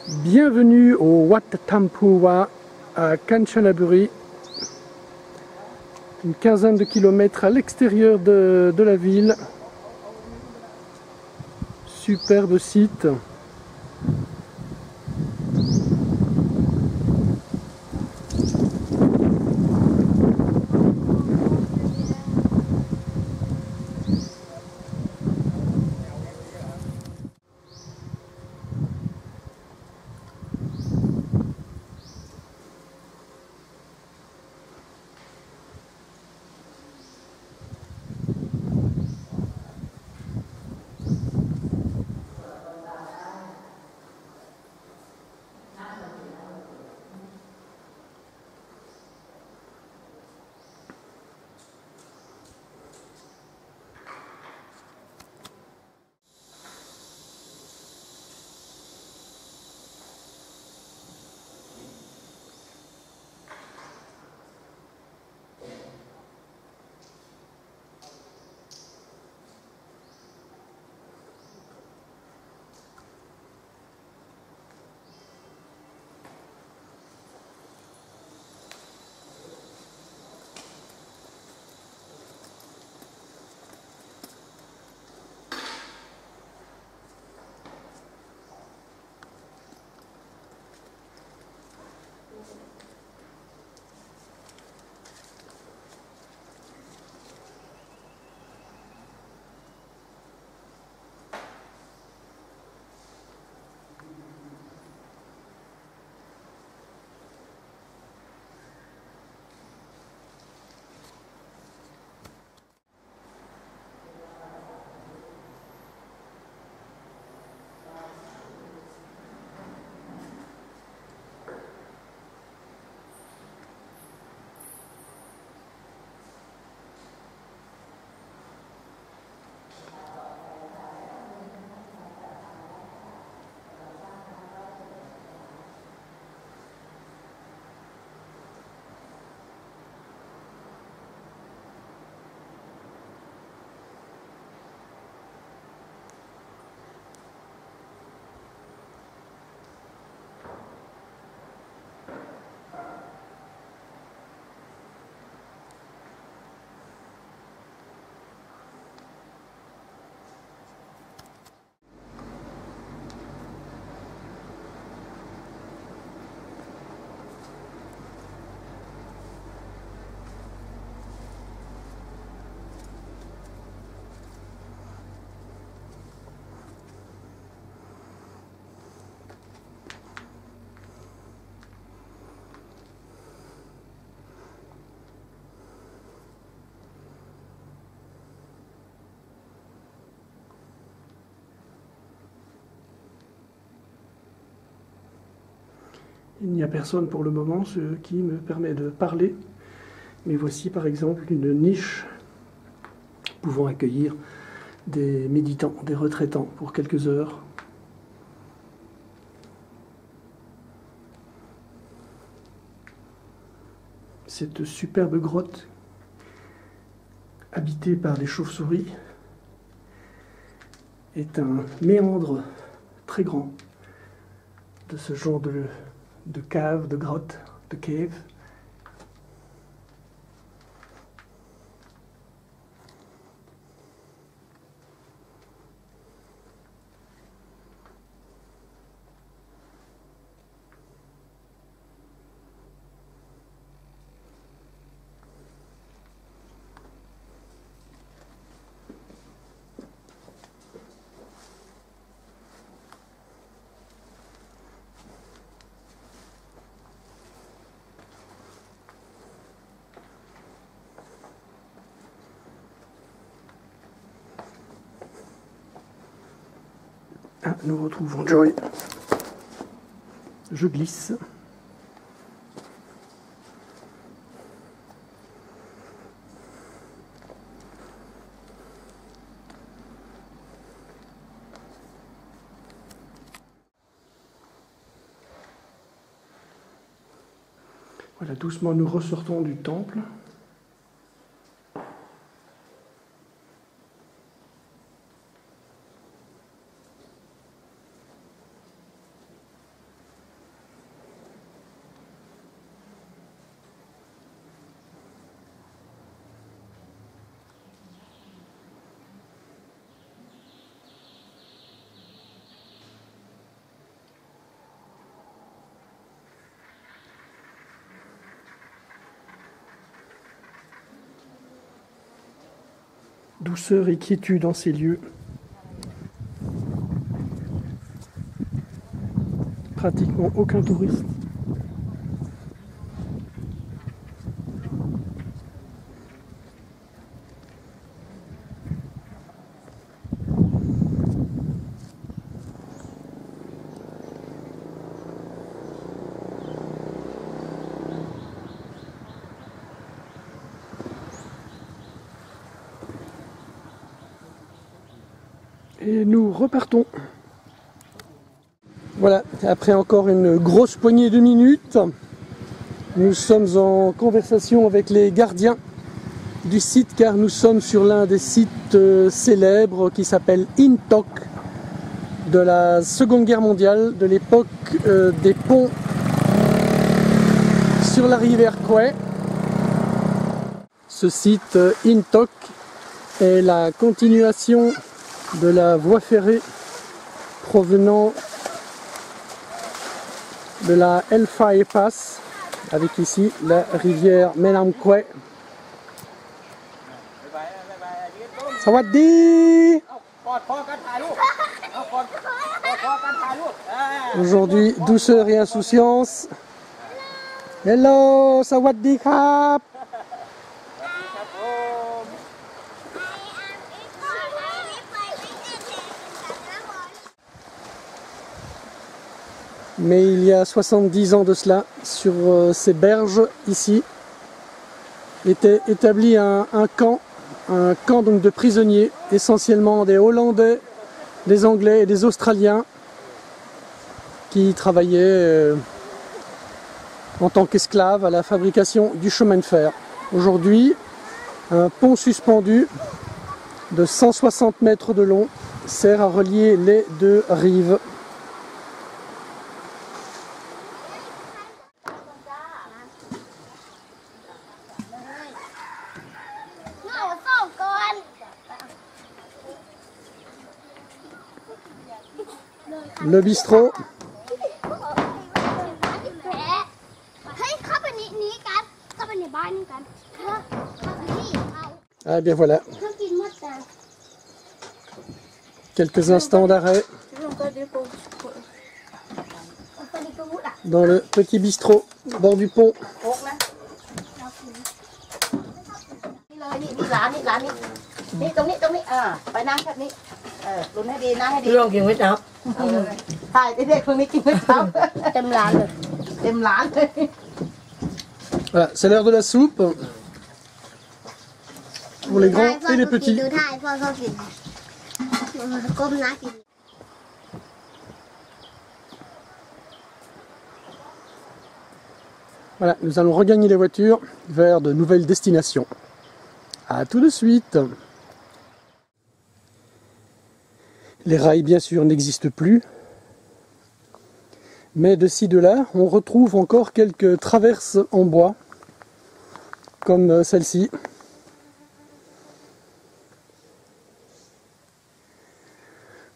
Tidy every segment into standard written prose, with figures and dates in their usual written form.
Bienvenue au Wat Tampua à Kanchanaburi, une quinzaine de kilomètres à l'extérieur de la ville. Superbe site. Il n'y a personne pour le moment, ce qui me permet de parler. Mais voici par exemple une niche pouvant accueillir des méditants, des retraitants pour quelques heures. Cette superbe grotte, habitée par des chauves-souris, est un méandre très grand de ce genre de cave, de grotte, de cave. Ah, nous retrouvons Joy. Je glisse. Voilà, doucement nous ressortons du temple. Douceur et quiétude en ces lieux. Pratiquement aucun touriste. Et nous repartons. Voilà, après encore une grosse poignée de minutes, nous sommes en conversation avec les gardiens du site, car nous sommes sur l'un des sites célèbres qui s'appelle Intok, de la Seconde Guerre mondiale, de l'époque des ponts sur la rivière Kwai. Ce site Intok est la continuation de la voie ferrée provenant de la Hellfire Pass, avec ici la rivière Menam Kwai. Sawadee! Aujourd'hui, douceur et insouciance. Hello, Sawadee Krap! Mais il y a 70 ans de cela, sur ces berges ici, était établi un camp donc de prisonniers, essentiellement des Hollandais, des Anglais et des Australiens, qui travaillaient en tant qu'esclaves à la fabrication du chemin de fer. Aujourd'hui, un pont suspendu de 160 mètres de long sert à relier les deux rives. Le bistrot. Ah bien voilà. Quelques instants d'arrêt dans le petit bistrot au bord du pont. Voilà, c'est l'heure de la soupe pour les grands et les petits. Voilà, nous allons regagner les voitures vers de nouvelles destinations. À tout de suite. Les rails, bien sûr, n'existent plus. Mais de ci, de là, on retrouve encore quelques traverses en bois, comme celle-ci.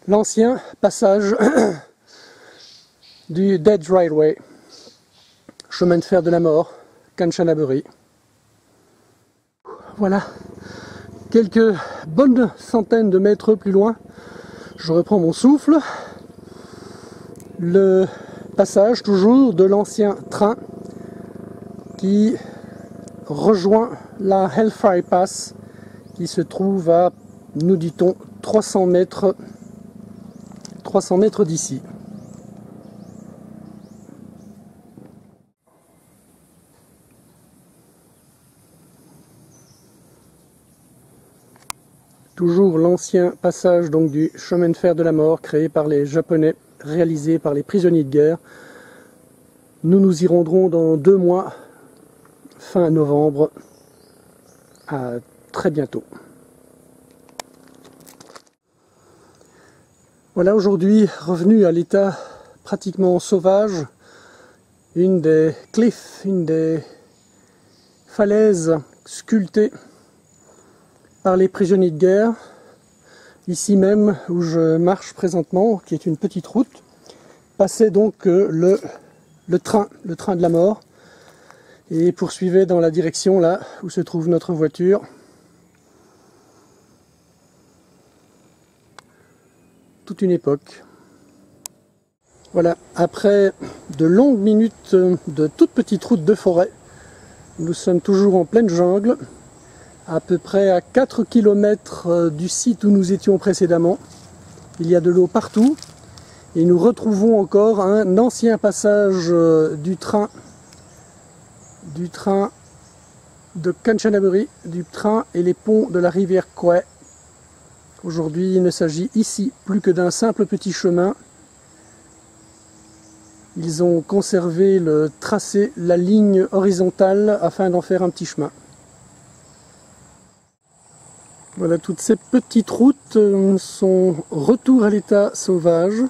L'ancien passage du Dead Railway, chemin de fer de la mort, Kanchanaburi. Voilà, quelques bonnes centaines de mètres plus loin, je reprends mon souffle. Le passage toujours de l'ancien train qui rejoint la Hellfire Pass, qui se trouve à, nous dit-on, 300 mètres d'ici. Toujours l'ancien passage donc du chemin de fer de la mort créé par les Japonais, réalisé par les prisonniers de guerre. Nous nous y rendrons dans 2 mois, fin novembre. À très bientôt. Voilà, aujourd'hui revenu à l'état pratiquement sauvage, une des cliffs, une des falaises sculptées par les prisonniers de guerre, ici même où je marche présentement, qui est une petite route, passait donc le train de la mort, et poursuivait dans la direction là où se trouve notre voiture. toute une époque. Voilà, après de longues minutes de toutes petites routes de forêt, nous sommes toujours en pleine jungle, à peu près à 4 km du site où nous étions précédemment. Il y a de l'eau partout et nous retrouvons encore un ancien passage du train de Kanchanaburi, du train et les ponts de la rivière Kwai. Aujourd'hui, il ne s'agit ici plus que d'un simple petit chemin. Ils ont conservé le tracé, la ligne horizontale afin d'en faire un petit chemin. Voilà, toutes ces petites routes sont retour à l'état sauvage.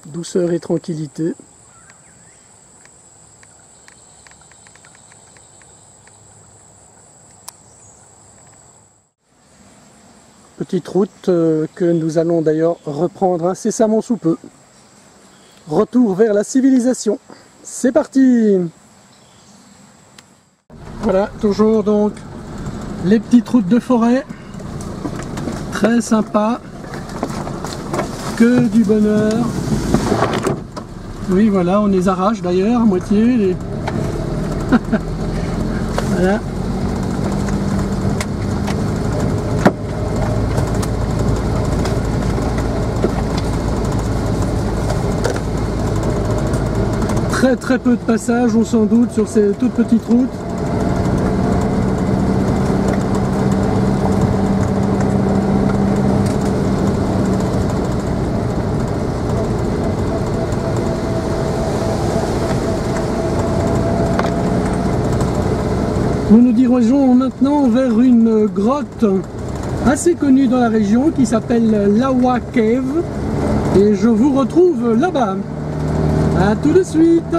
Douceur et tranquillité. Petite route que nous allons d'ailleurs reprendre incessamment sous peu. Retour vers la civilisation. C'est parti! Voilà, toujours donc les petites routes de forêt. Très sympa. Que du bonheur. Oui, voilà, on les arrache d'ailleurs à moitié. Les... voilà. Très peu de passages, on s'en doute, sur ces toutes petites routes. Nous nous dirigeons maintenant vers une grotte assez connue dans la région qui s'appelle Lawa Cave et je vous retrouve là-bas. A tout de suite!